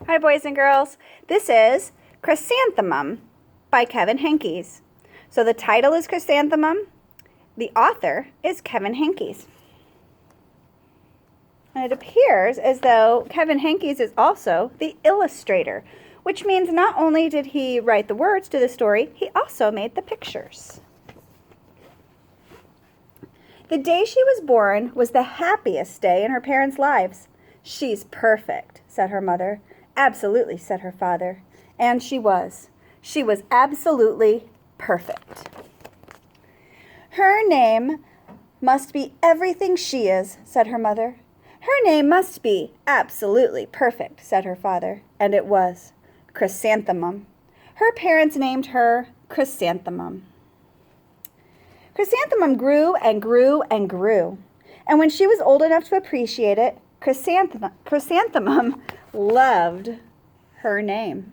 Hi, boys and girls. This is Chrysanthemum by Kevin Henkes. So the title is Chrysanthemum. The author is Kevin Henkes. And it appears as though Kevin Henkes is also the illustrator, which means not only did he write the words to the story, he also made the pictures. The day she was born was the happiest day in her parents' lives. "She's perfect," said her mother. "Absolutely," said her father. And she was. She was absolutely perfect. "Her name must be everything she is," said her mother. "Her name must be absolutely perfect," said her father. And it was. Chrysanthemum. Her parents named her Chrysanthemum. Chrysanthemum grew and grew and grew. And when she was old enough to appreciate it, Chrysanthemum loved her name.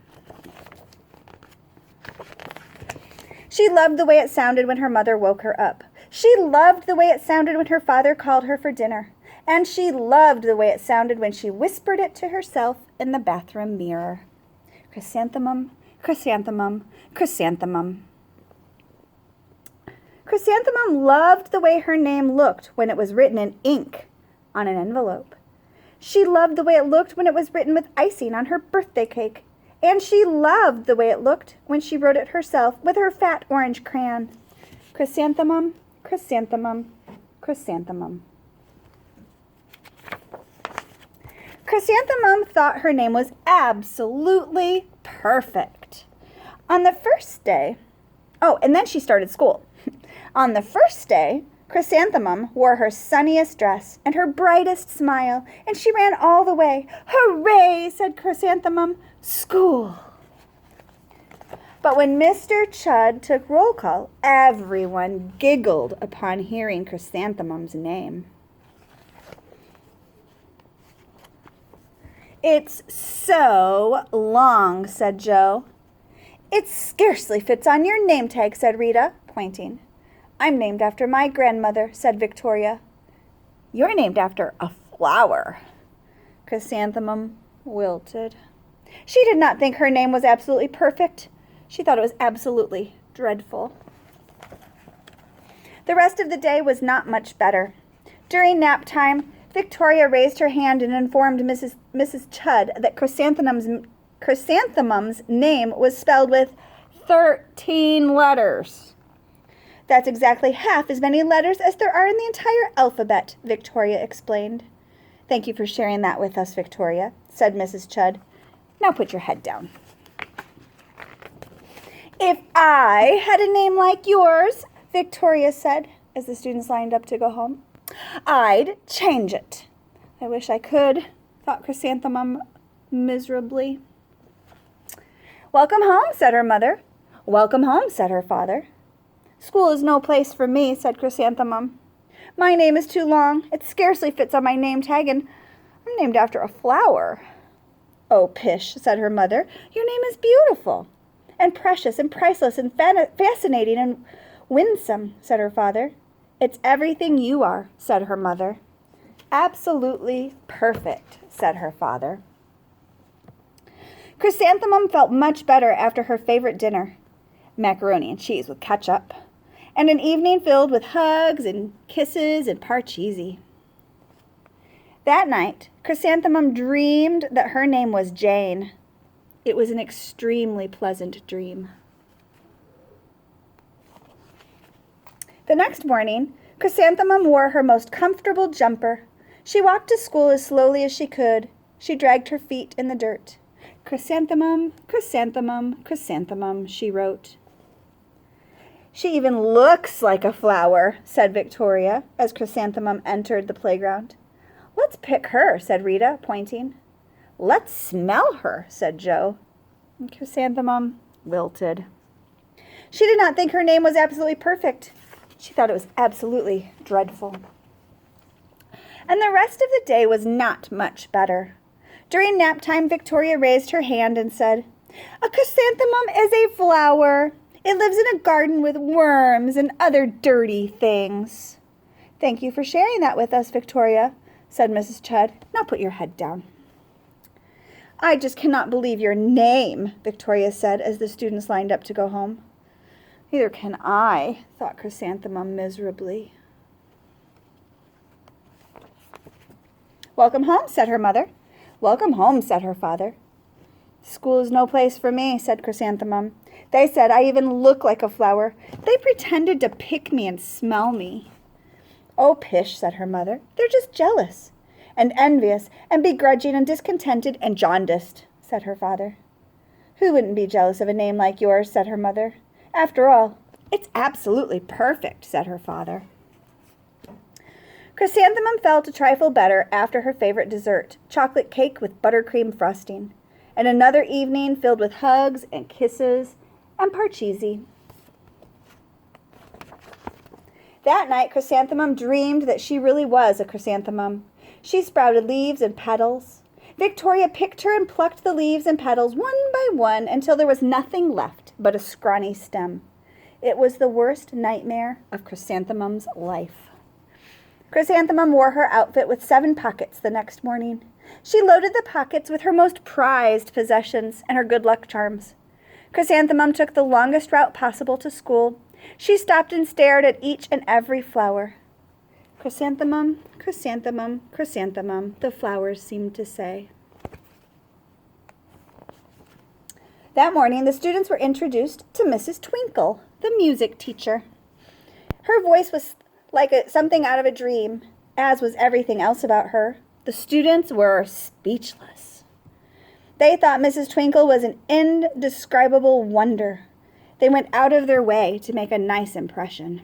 She loved the way it sounded when her mother woke her up. She loved the way it sounded when her father called her for dinner. And she loved the way it sounded when she whispered it to herself in the bathroom mirror. Chrysanthemum, chrysanthemum, chrysanthemum. Chrysanthemum loved the way her name looked when it was written in ink on an envelope. She loved the way it looked when it was written with icing on her birthday cake. And she loved the way it looked when she wrote it herself with her fat orange crayon. Chrysanthemum, chrysanthemum, chrysanthemum. Chrysanthemum thought her name was absolutely perfect. On the first day, and then she started school. On the first day, Chrysanthemum wore her sunniest dress and her brightest smile, and she ran all the way. "Hooray!" said Chrysanthemum. "School!" But when Mr. Chud took roll call, everyone giggled upon hearing Chrysanthemum's name. "It's so long," said Joe. "It scarcely fits on your name tag," said Rita, pointing. "I'm named after my grandmother," said Victoria. "You're named after a flower." Chrysanthemum wilted. She did not think her name was absolutely perfect. She thought it was absolutely dreadful. The rest of the day was not much better. During nap time, Victoria raised her hand and informed Mrs. Chud that Chrysanthemum's name was spelled with 13 letters. "That's exactly half as many letters as there are in the entire alphabet," Victoria explained. "Thank you for sharing that with us, Victoria," said Mrs. Chud. "Now put your head down." "If I had a name like yours," Victoria said, as the students lined up to go home, "I'd change it." "I wish I could," thought Chrysanthemum miserably. "Welcome home," said her mother. "Welcome home," said her father. "School is no place for me," said Chrysanthemum. "My name is too long. It scarcely fits on my name tag, and I'm named after a flower." "Oh, pish," said her mother. "Your name is beautiful, and precious, and priceless, and fascinating, and winsome," said her father. "It's everything you are," said her mother. "Absolutely perfect," said her father. Chrysanthemum felt much better after her favorite dinner, macaroni and cheese with ketchup, and an evening filled with hugs and kisses and parcheesi. That night, Chrysanthemum dreamed that her name was Jane. It was an extremely pleasant dream. The next morning, Chrysanthemum wore her most comfortable jumper. She walked to school as slowly as she could. She dragged her feet in the dirt. "Chrysanthemum, chrysanthemum, chrysanthemum," she wrote. "She even looks like a flower," said Victoria, as Chrysanthemum entered the playground. "Let's pick her," said Rita, pointing. "Let's smell her," said Joe. And Chrysanthemum wilted. She did not think her name was absolutely perfect. She thought it was absolutely dreadful. And the rest of the day was not much better. During nap time, Victoria raised her hand and said, "A chrysanthemum is a flower. It lives in a garden with worms and other dirty things." "Thank you for sharing that with us, Victoria," said Mrs. Chud. "Now put your head down." I just cannot believe your name, Victoria said as the students lined up to go home. Neither can I, thought Chrysanthemum miserably. Welcome home, said her mother. Welcome home, said her father. School is no place for me, said Chrysanthemum. They said I even look like a flower. They pretended to pick me and smell me. Oh, pish, said her mother. They're just jealous and envious and begrudging and discontented and jaundiced, said her father. Who wouldn't be jealous of a name like yours, said her mother. After all, it's absolutely perfect, said her father. Chrysanthemum felt a trifle better after her favorite dessert, chocolate cake with buttercream frosting, and another evening filled with hugs and kisses and parcheesi. That night, Chrysanthemum dreamed that she really was a chrysanthemum. She sprouted leaves and petals. Victoria picked her and plucked the leaves and petals one by one until there was nothing left but a scrawny stem. It was the worst nightmare of Chrysanthemum's life. Chrysanthemum wore her outfit with 7 pockets the next morning. She loaded the pockets with her most prized possessions and her good luck charms. Chrysanthemum took the longest route possible to school. She stopped and stared at each and every flower. Chrysanthemum, chrysanthemum, chrysanthemum, the flowers seemed to say. That morning, the students were introduced to Mrs. Twinkle, the music teacher. Her voice was like something out of a dream, as was everything else about her. The students were speechless. They thought Mrs. Twinkle was an indescribable wonder. They went out of their way to make a nice impression.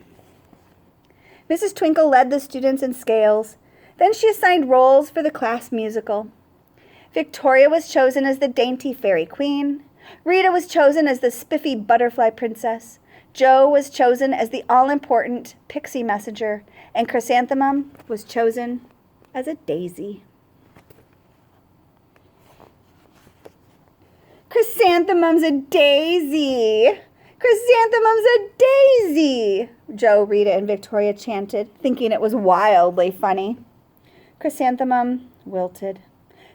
Mrs. Twinkle led the students in scales. Then she assigned roles for the class musical. Victoria was chosen as the dainty fairy queen. Rita was chosen as the spiffy butterfly princess. Jo was chosen as the all-important pixie messenger. And Chrysanthemum was chosen as a daisy. Chrysanthemum's a daisy! Chrysanthemum's a daisy! Jo, Rita, and Victoria chanted, thinking it was wildly funny. Chrysanthemum wilted.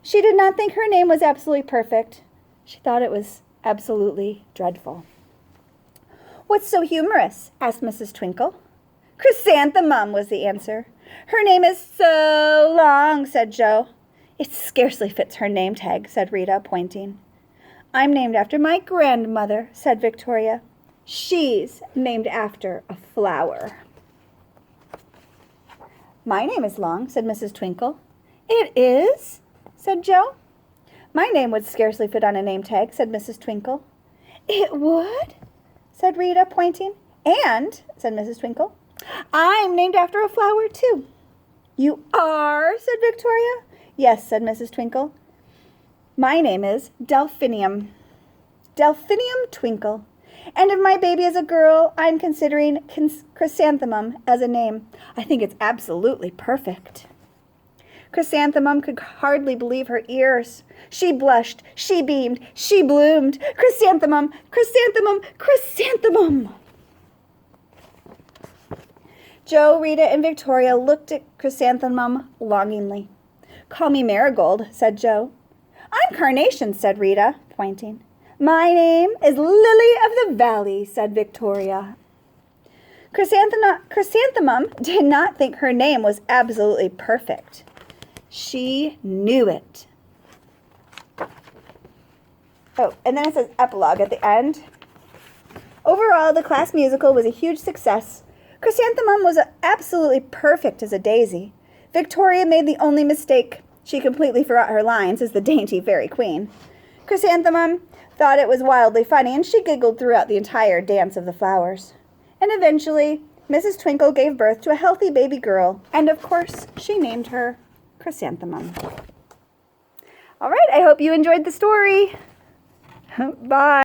She did not think her name was absolutely perfect. She thought it was absolutely dreadful. What's so humorous? Asked Mrs. Twinkle. Chrysanthemum, was the answer. Her name is so long, said Jo. It scarcely fits her name tag, said Rita, pointing. I'm named after my grandmother, said Victoria. She's named after a flower. My name is long, said Mrs. Twinkle. It is, said Jo. My name would scarcely fit on a name tag, said Mrs. Twinkle. It would, said Rita, pointing. And, said Mrs. Twinkle, I'm named after a flower, too. You are, said Victoria. Yes, said Mrs. Twinkle. My name is Delphinium. Delphinium Twinkle. And if my baby is a girl, I'm considering Chrysanthemum as a name. I think it's absolutely perfect. Chrysanthemum could hardly believe her ears. She blushed, she beamed, she bloomed. Chrysanthemum, chrysanthemum, chrysanthemum! Jo, Rita, and Victoria looked at Chrysanthemum longingly. Call me Marigold, said Jo. I'm Carnation, said Rita, pointing. My name is Lily of the Valley, said Victoria. Chrysanthemum did not think her name was absolutely perfect. She knew it. Oh, and then it says epilogue at the end. Overall, the class musical was a huge success. Chrysanthemum was absolutely perfect as a daisy. Victoria made the only mistake. She completely forgot her lines as the dainty fairy queen. Chrysanthemum thought it was wildly funny, and she giggled throughout the entire dance of the flowers. And eventually, Mrs. Twinkle gave birth to a healthy baby girl, and of course, she named her Chrysanthemum. All right, I hope you enjoyed the story. Bye.